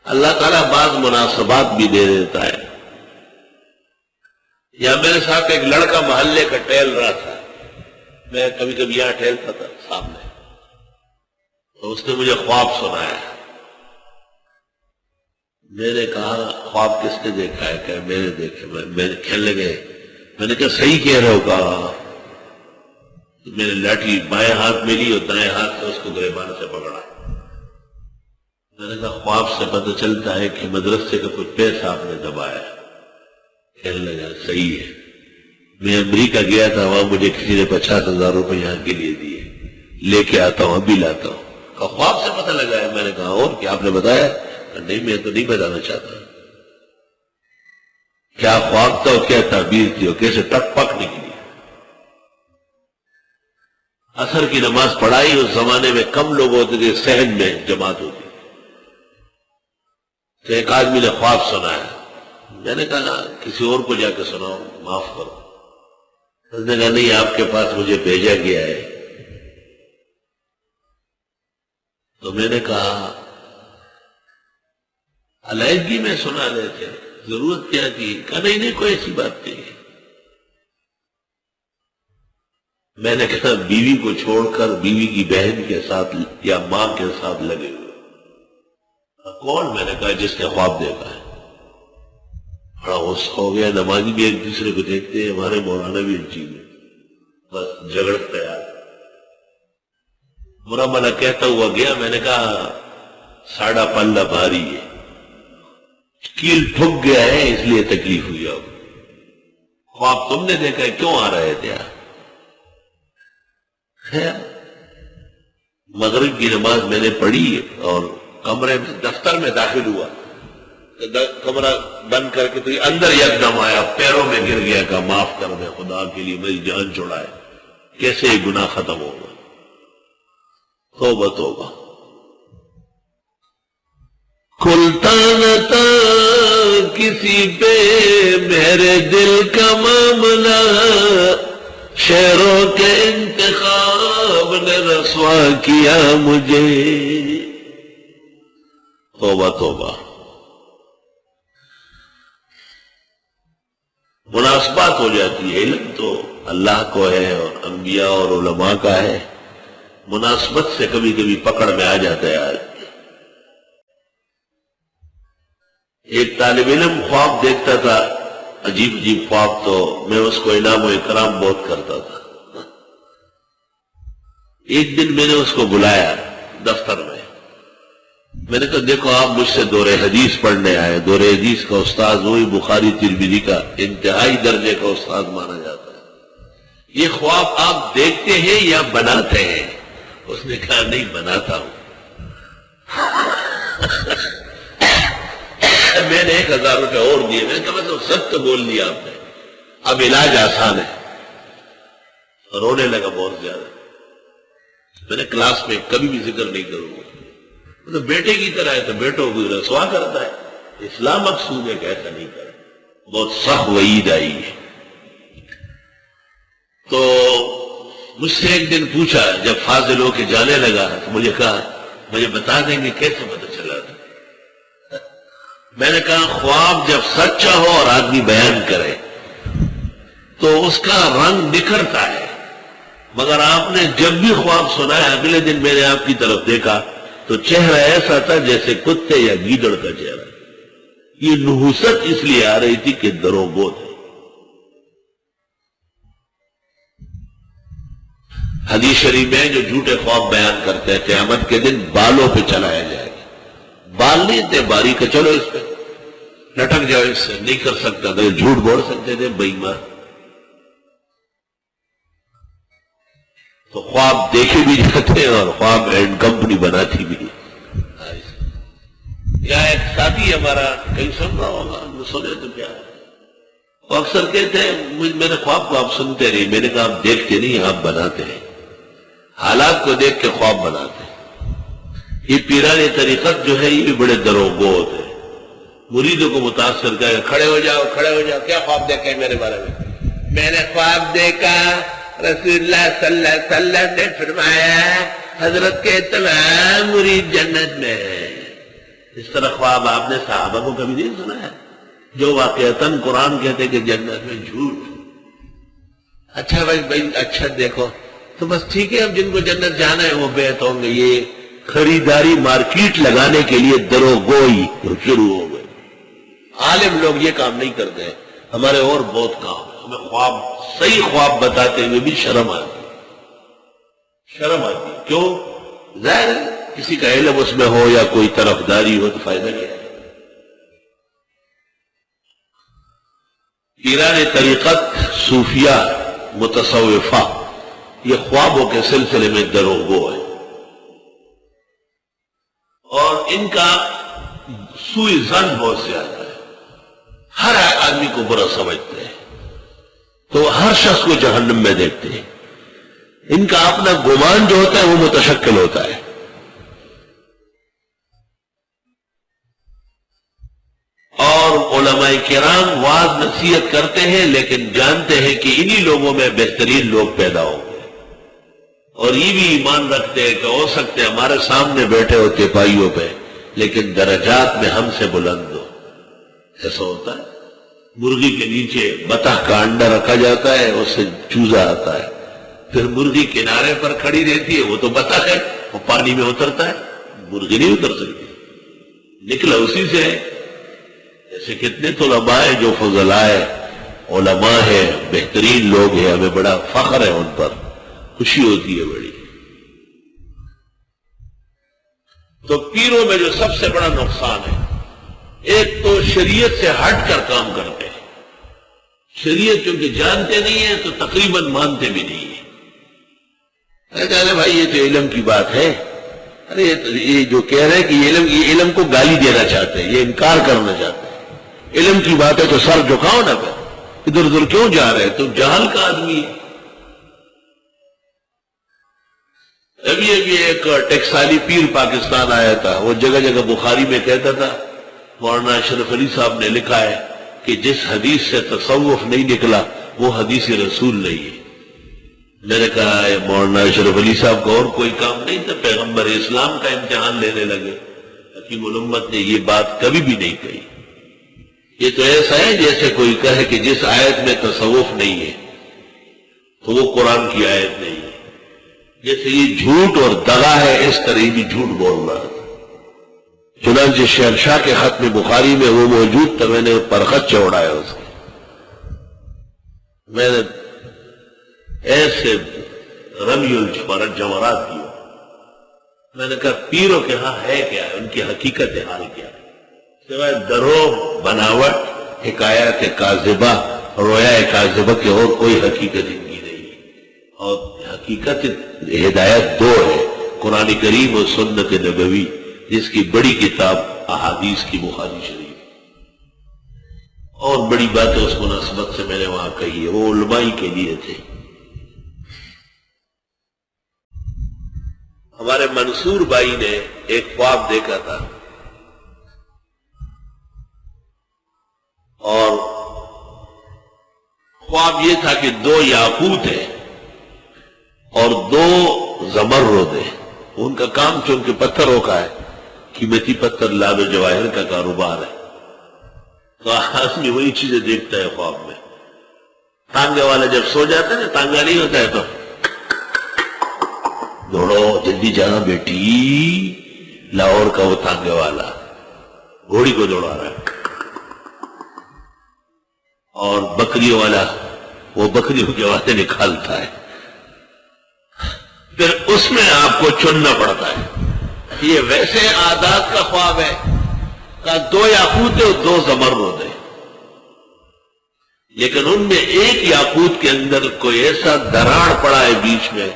اللہ تعالیٰ بعض مناسبات بھی دے دیتا ہے. یا میرے ساتھ ایک لڑکا محلے کا ٹہل رہا تھا، میں کبھی کبھی یہاں ٹہلتا تھا سامنے، تو اس نے مجھے خواب سنایا. میں نے کہا خواب کس نے دیکھا ہے؟ کہ میں نے دیکھا. میں نے کھیلنے گئے، میں نے کہا صحیح کہہ رہے ہو. کہا میں نے لاٹھی بائیں ہاتھ میں لی اور دائیں ہاتھ سے اس کو گریبان سے پکڑا. میں نے کہا خواب سے پتہ چلتا ہے کہ مدرسے کا کچھ پیسہ آپ نے دبایا. کہنے لگا صحیح ہے، میں امریکہ گیا تھا، وہاں مجھے کسی نے 50,000 روپے یہاں کے لیے دیے، لے کے آتا ہوں، ابھی لاتا ہوں. کہا خواب سے پتہ لگا ہے. میں نے کہا اور کیا آپ نے بتایا؟ نہیں میں تو نہیں بتانا چاہتا. کیا خواب تھا اور کیا تعبیر تھی اور کیسے ٹک پک نکلی. عصر کی نماز پڑھائی. اس زمانے میں کم لوگ ہوتے تھے، صحن میں جماعت ہوتی. تو ایک آدمی نے خواب سنایا. میں نے کہا کسی اور کو جا کے سناؤ، معاف کرو. اس نے کہا نہیں آپ کے پاس مجھے بھیجا گیا ہے. تو میں نے کہا علیحدگی میں سنا رہے تھے، ضرورت کیا تھی؟ کہا نہیں کوئی ایسی بات نہیں. میں نے کہا بیوی کو چھوڑ کر بیوی کی بہن کے ساتھ یا ماں کے ساتھ لگے ہوئے. کون؟ میں نے کہا جس نے خواب دیکھا ہے. بڑا غصہ ہو گیا. نمازی بھی ایک دوسرے کو دیکھتے ہیں، ہمارے مولانا بھی ان چیزیں بس جھگڑ تیار. برا بھلا کہتا ہوا گیا. میں نے کہا ساڑھا پلہ بھاری ہے، کیل ٹھک گیا ہے اس لیے تکلیف ہوئی. اب خواب تم نے دیکھا ہے، کیوں آ رہے تھے آپ؟ مغرب کی نماز میں نے پڑھی اور کمرے میں دفتر میں داخل ہوا، کمرہ بند کر کے تو یہ اندر یکدم آیا، پیروں میں گر گیا. کہا معاف کر دے خدا کے لیے، میری جان چھڑائے. کیسے یہ گناہ ختم ہوگا؟ توبہ توبہ. کھلتا نہ تھا کسی پہ میرے دل کا معاملہ، شعروں کے انتخاب نے رسوا کیا مجھے. توبہ توبہ. مناسبات ہو جاتی ہے. علم تو اللہ کو ہے اور انبیاء اور علماء کا ہے. مناسبت سے کبھی کبھی پکڑ میں آ جاتا ہے. آج ایک طالب علم خواب دیکھتا تھا، عجیب عجیب خواب، تو میں اس کو انعام و اکرام بہت کرتا تھا. ایک دن میں نے اس کو بلایا دفتر میں. میں نے کہا دیکھو آپ مجھ سے دور حدیث پڑھنے آئے. دور حدیث کا استاد وہی بخاری ترمذی کا انتہائی درجے کا استاد مانا جاتا ہے. یہ خواب آپ دیکھتے ہیں یا بناتے ہیں؟ اس نے کہا نہیں بناتا ہوں. میں نے 1,000 روپے اور دیے. میں نے کہا مطلب سب تو بول دیا آپ نے، اب علاج آسان ہے. رونے لگا بہت زیادہ. میں نے کلاس میں کبھی بھی ذکر نہیں کروں گا. مطلب بیٹے کی طرح ہے تو بیٹوں کو رسوا کرتا ہے. اسلام مقصود ہے کہ ایسا نہیں کرے. بہت سخت وعید آئی ہے. تو مجھ سے ایک دن پوچھا جب فاضل ہو کے جانے لگا تو مجھے کہا مجھے بتا دیں گے کیسے پتہ چلا تھا؟ میں نے کہا خواب جب سچا ہو اور آدمی بیان کرے تو اس کا رنگ نکھرتا ہے. مگر آپ نے جب بھی خواب سنا ہے اگلے دن میں نے آپ کی طرف دیکھا تو چہرہ ایسا تھا جیسے کتے یا گیدڑ کا چہرہ. یہ نحوست اس لیے آ رہی تھی کہ درو بوت ہے. حدیث شریف میں جو جھوٹے خواب بیان کرتے ہیں قیامت کے دن بالوں پہ چلایا جائے گا. بال نہیں تھے باریک، چلو اس پہ لٹک جاؤ، اس سے نہیں کر سکتا تھا. جھوٹ بول سکتے تھے بے ایمان. تو خواب دیکھے بھی جاتے ہیں اور خواب اینڈ کمپنی بناتی بھی. یا ایک ساتھی ہمارا کہیں سن رہا ہوگا، سنے تو کیا وہ اکثر کہتے ہیں میرے خواب کو آپ سنتے نہیں. میں نے کہا آپ دیکھتے نہیں آپ بناتے ہیں. حالات کو دیکھ کے خواب بناتے ہیں. یہ پیران طریقت جو ہے یہ بھی بڑے دروگوت ہے. مریدوں کو متاثر کر کھڑے ہو جاؤ کھڑے ہو جاؤ. کیا خواب دیکھا ہے میرے بارے میں؟ میں نے خواب دیکھا رسول اللہ صلی اللہ علیہ وسلم نے فرمایا حضرت کے تمام مرید جنت میں ہیں. اس طرح خواب آپ نے صحابہ کو کبھی نہیں سنا ہے جو واقعتاً قرآن کہتے کہ جنت میں جھوٹ؟ اچھا بھائی اچھا دیکھو تو بس ٹھیک ہے، اب جن کو جنت جانا ہے وہ بیعت ہوں گے. یہ خریداری مارکیٹ لگانے کے لیے دروگوئی شروع ہو گئے. عالم لوگ یہ کام نہیں کرتے ہیں. ہمارے اور بہت کام ہے. ہمیں خواب صحیح خواب بتاتے ہوئے بھی شرم آتی ہے. کیوں؟ ظاہر ہے کسی کا علم اس میں ہو یا کوئی طرفداری ہو تو فائدہ کیا ہے. پیران طریقت صوفیہ متصوفہ یہ خوابوں کے سلسلے میں دروگو ہے اور ان کا سوء ظن بہت زیادہ ہے. ہر آدمی کو برا سمجھتے ہیں تو ہر شخص کو جہنم میں دیکھتے ہیں. ان کا اپنا گمان جو ہوتا ہے وہ متشکل ہوتا ہے. اور علماء کرام واعظ نصیحت کرتے ہیں لیکن جانتے ہیں کہ انہی لوگوں میں بہترین لوگ پیدا ہوں گے اور یہ بھی ایمان رکھتے ہیں کہ ہو سکتے ہیں ہمارے سامنے بیٹھے ہوتے پائیوں پہ لیکن درجات میں ہم سے بلند ہو. ایسا ہوتا ہے. مرغی کے نیچے بطخ کا انڈا رکھا جاتا ہے، اس سے چوزا آتا ہے، پھر مرغی کنارے پر کھڑی رہتی ہے، وہ تو بطخ ہے، وہ پانی میں اترتا ہے، مرغی نہیں اتر سکتی، نکلا اسی سے ہے. ایسے کتنے طلباء ہیں جو فضلاء علماء ہیں، بہترین لوگ ہیں، ہمیں بڑا فخر ہے ان پر، خوشی ہوتی ہے بڑی. تو پیروں میں جو سب سے بڑا نقصان ہے، ایک تو شریعت سے ہٹ کر کام کرتے ہیں. شریعت کیونکہ جانتے نہیں ہیں تو تقریباً مانتے بھی نہیں ہیں. ارے بھائی یہ تو علم کی بات ہے. ارے یہ جو کہہ رہے ہیں کہ یہ علم کو گالی دینا چاہتے ہیں، یہ انکار کرنا چاہتے ہیں. علم کی بات ہے تو سر جھکاؤ نہ کر، ادھر ادھر کیوں جا رہے ہیں؟ تم جہل کا آدمی ہے. ابھی ایک ٹیکسالی پیر پاکستان آیا تھا، وہ جگہ جگہ بخاری میں کہتا تھا مولانا اشرف علی صاحب نے لکھا ہے کہ جس حدیث سے تصوف نہیں نکلا وہ حدیث رسول نہیں ہے. میں نے کہا مولانا اشرف علی صاحب کو اور کوئی کام نہیں تھا، پیغمبر اسلام کا امتحان لینے لگے. حکیم الامت نے یہ بات کبھی بھی نہیں کہی. یہ تو ایسا ہے جیسے کوئی کہے کہ جس آیت میں تصوف نہیں ہے تو وہ قرآن کی آیت نہیں ہے. جیسے یہ جھوٹ اور دغا ہے، اس طرح بھی جھوٹ بول رہا ہے. چنانچہ شہنشاہ کے ختم بخاری میں وہ موجود تھا، میں نے پرخط چوڑایا اس کے. میں نے ایسے رمی الجمرات کیا. میں نے کہا پیروں کے ہاں ہے کیا ہے، ان کی حقیقت حال کیا ہے؟ سوائے دروغ، بناوٹ، حکایات کاذبہ، رویا کاذبہ کے اور کوئی حقیقت ان کی نہیں. اور حقیقت ہدایت دو ہے، قرآن کریم اور سنت نبوی، جس کی بڑی کتاب احادیث کی بخاری شریف. اور بڑی بات ہے اس مناسبت سے میں نے وہاں کہی ہے، وہ علماء کے لیے تھے. ہمارے منصور بھائی نے ایک خواب دیکھا تھا اور خواب یہ تھا کہ 2 یاقوت ہیں اور 2 زمرد ہیں. ان کا کام چونکہ پتھروں کا ہے، قیمتی پتھر لاب جواہر کا کاروبار ہے. تو آدمی وہی چیزیں دیکھتا ہے خواب میں. تانگے والا جب سو جاتا ہے نا، تانگا نہیں ہوتا ہے تو دوڑو جلدی جانا بیٹی، لاہور کا وہ تانگے والا گھوڑی کو دوڑا رہا ہے. اور بکریوں والا وہ بکریوں کے واسطے نکالتا ہے. پھر اس میں آپ کو چننا پڑتا ہے. یہ ویسے عادات کا خواب ہے کہ 2 یاقوت اور 2 زمرد ہیں، لیکن ان میں ایک یاقوت کے اندر کوئی ایسا دراڑ پڑا ہے بیچ میں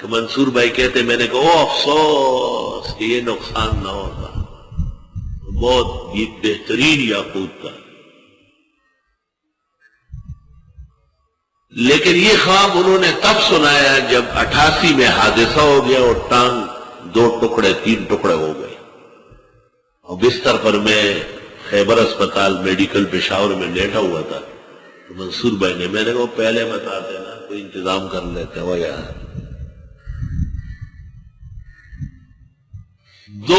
کہ منصور بھائی کہتے میں نے کہا او افسوس کہ یہ نقصان نہ ہوتا. بہت بہترین یاقوت تھا. لیکن یہ خواب انہوں نے تب سنایا جب 88 میں حادثہ ہو گیا اور ٹانگ 2 ٹکڑے 3 ٹکڑے ہو گئے اور بستر پر میں خیبر اسپتال میڈیکل پشاور میں لیٹا ہوا تھا. تو منصور بھائی نے، میں نے کہا پہلے بتاتے نا، کوئی انتظام کر لیتے ہو یار. 2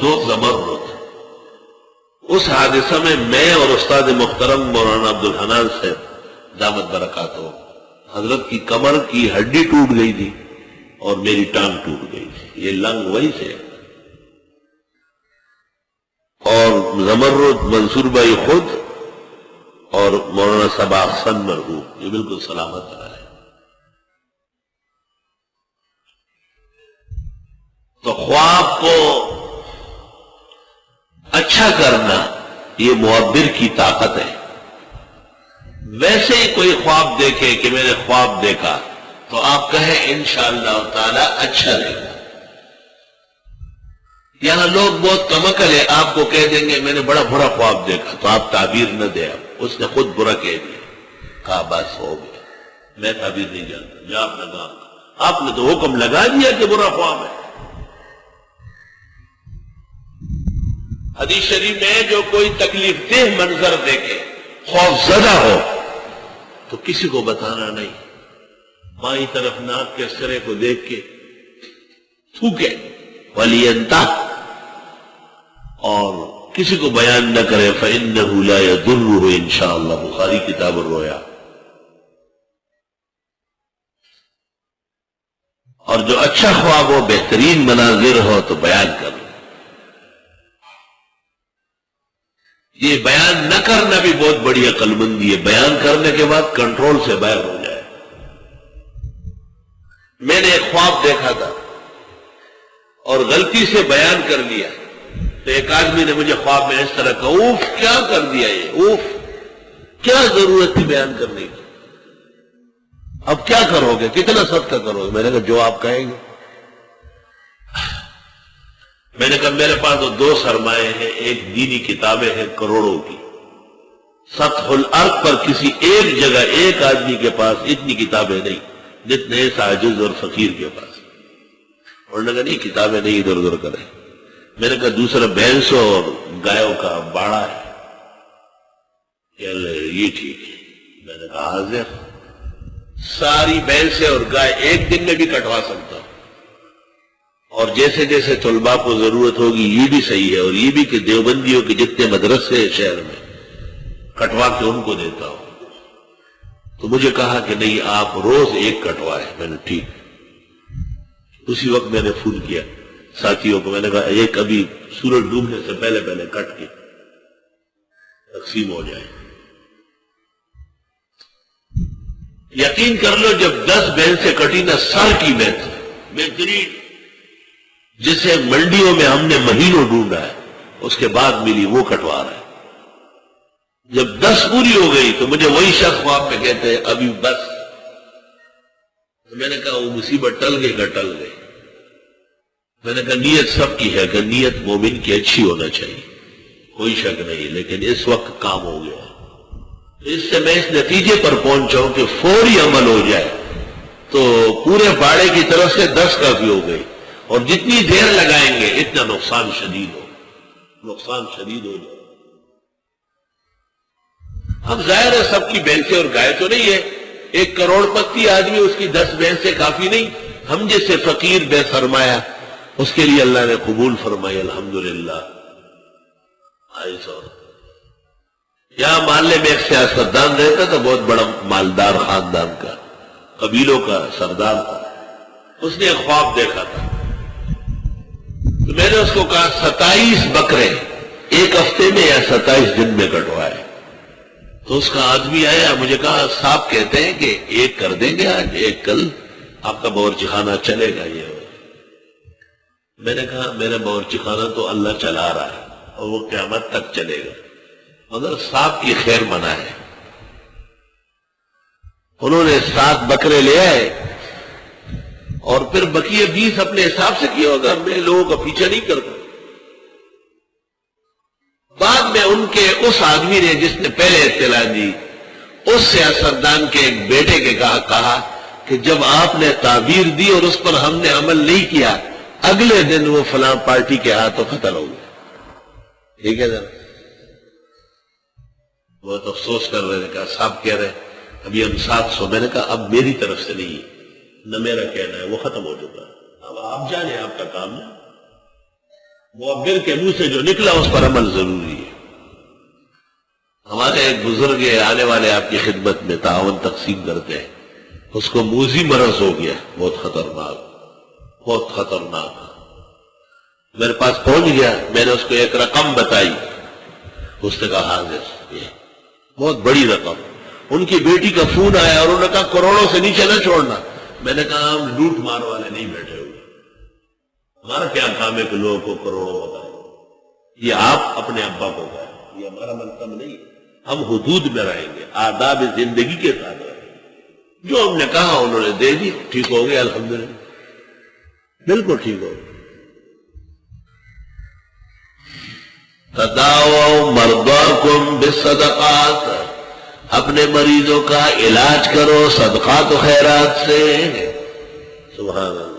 2 زمرد. اس حادثہ میں اور استاد محترم مولانا عبدالحنان سے دامت برکات ہو، حضرت کی کمر کی ہڈی ٹوٹ گئی تھی اور میری ٹانگ ٹوٹ گئی تھی. یہ لنگ وہی سے. اور زمرد منصور بھائی خود اور مولانا صبا احسن مرحوم یہ بالکل سلامت رہا ہے. تو خواب کو اچھا کرنا یہ معبر کی طاقت ہے. ویسے ہی کوئی خواب دیکھے کہ میں نے خواب دیکھا تو آپ کہیں انشاءاللہ تعالی اچھا رہے گا. یہاں لوگ بہت کمکل ہے، آپ کو کہہ دیں گے میں نے بڑا برا خواب دیکھا تو آپ تعبیر نہ دیں. اس نے خود برا کہہ دیا، کہا بس ہو گیا، میں تعبیر نہیں جانتا، جا اپنا کام. آپ نے تو حکم لگا دیا کہ برا خواب ہے. حدیث شریف میں جو کوئی تکلیف دہ منظر دیکھے، خوف زدہ ہو، تو کسی کو بتانا نہیں. بائیں طرف ناک کے سرے کو دیکھ کے تھوکے وَلِيَنْتَحْ، اور کسی کو بیان نہ کرے. فَإِنَّهُ لَا يَضُرُّهُ انشاءاللہ، بخاری کتاب الرؤیا. اور جو اچھا خواب ہو، بہترین مناظر ہو تو بیان کرو. یہ بیان نہ کرنا بھی بہت بڑی عقل مندی ہے. بیان کرنے کے بعد کنٹرول سے باہر ہو جائے. میں نے ایک خواب دیکھا تھا اور غلطی سے بیان کر لیا تو ایک آدمی نے مجھے خواب میں اس طرح کہا، اوف کیا کر دیا یہ، اوف کیا ضرورت تھی بیان کرنے کی، اب کیا کرو گے، کتنا صدقہ کرو گے. میں نے کہا جو آپ کہیں گے. میں نے کہا میرے پاس تو 2 سرمائے ہیں، ایک دینی کتابیں ہیں کروڑوں کی. سطح الارض پر کسی ایک جگہ ایک آدمی کے پاس اتنی کتابیں نہیں جتنے اس عاجز اور فقیر کے پاس. اور نے کہا نہیں کتابیں نہیں ادھر ادھر کریں. میں نے کہا دوسرا بھینسوں اور گایوں کا باڑا ہے. یہ ٹھیک ہے. میں نے کہا حاضر. ساری بھینسیں اور گائے ایک دن میں بھی کٹوا سکتا ہوں، اور جیسے جیسے طلباء کو ضرورت ہوگی یہ بھی صحیح ہے، اور یہ بھی کہ دیوبندیوں کے جتنے مدرسے ہیں شہر میں کٹوا کے ان کو دیتا ہوں. تو مجھے کہا کہ نہیں آپ روز ایک کٹوائے. میں نے ٹھیک. اسی وقت میں نے فون کیا ساتھیوں کو. میں نے کہا ایک ابھی سورج ڈوبنے سے پہلے پہلے کٹ کے تقسیم ہو جائے. یقین کر لو جب 10 بھینسیں کٹی نا، سر کی بھینس بہترین جسے منڈیوں میں ہم نے مہینوں ڈھونڈا ہے اس کے بعد ملی، وہ کٹوا رہا ہے. جب 10 پوری ہو گئی تو مجھے وہی شخص خواب میں کہتے ہیں ابھی بس. تو میں نے کہا وہ مصیبت ٹل گئی کہ ٹل گئی. میں نے کہا نیت سب کی ہے کہ نیت مومن کی اچھی ہونا چاہیے، کوئی شک نہیں، لیکن اس وقت کام ہو گیا. اس سے میں اس نتیجے پر پہنچا ہوں کہ فوری عمل ہو جائے تو پورے باڑے کی طرف سے 10 کافی ہو گئی، اور جتنی دیر لگائیں گے اتنا نقصان شدید ہو جائے. اب ظاہر ہے سب کی بھینسیں اور گائے تو نہیں ہے. 1 کروڑ پتی آدمی اس کی 10 بھینسیں کافی نہیں. ہم جیسے فقیر بے سرمایہ اس کے لیے اللہ نے قبول فرمائی الحمدللہ. یہاں محلے میں ایک سیاستدان رہتا تھا، بہت بڑا مالدار خاندان کا، قبیلوں کا سردار تھا. اس نے ایک خواب دیکھا تھا. تو میں نے اس کو کہا 27 بکرے ایک ہفتے میں یا 27 دن میں کٹوائے. تو اس کا آدمی آیا، مجھے کہا صاحب کہتے ہیں کہ ایک کر دیں گے آج، ایک کل، آپ کا باورچی خانہ چلے گا. یہ میں نے کہا میرا باورچی خانہ تو اللہ چلا رہا ہے اور وہ قیامت تک چلے گا، مگر صاحب کی خیر منا ہے. انہوں نے 7 بکرے لے آئے اور پھر بقیہ 20 اپنے حساب سے کیا ہوگا. میں لوگوں کا پیچھا نہیں کرتا. بعد میں ان کے اس آدمی نے جس نے پہلے اطلاع دی، اس سیاستدان کے ایک بیٹے کے کہا کہ جب آپ نے تعبیر دی اور اس پر ہم نے عمل نہیں کیا، اگلے دن وہ فلاں پارٹی کے ہاتھوں قتل ہو گئے. ٹھیک ہے ذرا بہت افسوس کر رہے ہیں. کہا صاحب کہہ رہے ابھی ہم 700. میں نے کہا اب میری طرف سے نہیں، نہ میرا کہنا ہے، وہ ختم ہو چکا ہے. اب آپ جانے، آپ کا کام ہے. معبر کے منہ سے جو نکلا اس پر عمل ضروری ہے. ہمارے ایک بزرگ آنے والے آپ کی خدمت میں تعاون تقسیم کرتے ہیں, اس کو موذی مرض ہو گیا, بہت خطرناک, بہت خطرناک. میرے پاس پہنچ گیا, میں نے اس کو ایک رقم بتائی, اس نے کہا حاضر, یہ بہت بڑی رقم. ان کی بیٹی کا فون آیا اور انہوں نے کہا کروڑوں سے نیچے نہ چھوڑنا. میں نے کہا ہم لوٹ مار والے نہیں بیٹھے ہوئے, ہمارا کیا کام ہے کہ لوگوں کو کروڑوں بتائیں. یہ آپ اپنے ابا کو کہیں, یہ ہمارا منصب نہیں ہے. ہم حدود میں رہیں گے, آداب زندگی کے ساتھ رہیں گے. جو ہم نے کہا انہوں نے دے دی, ٹھیک ہو گیا الحمدللہ, بالکل ٹھیک ہو گیا. تداؤ مرضاکم بالصدقات, اپنے مریضوں کا علاج کرو صدقات و خیرات سے. سبحان اللہ.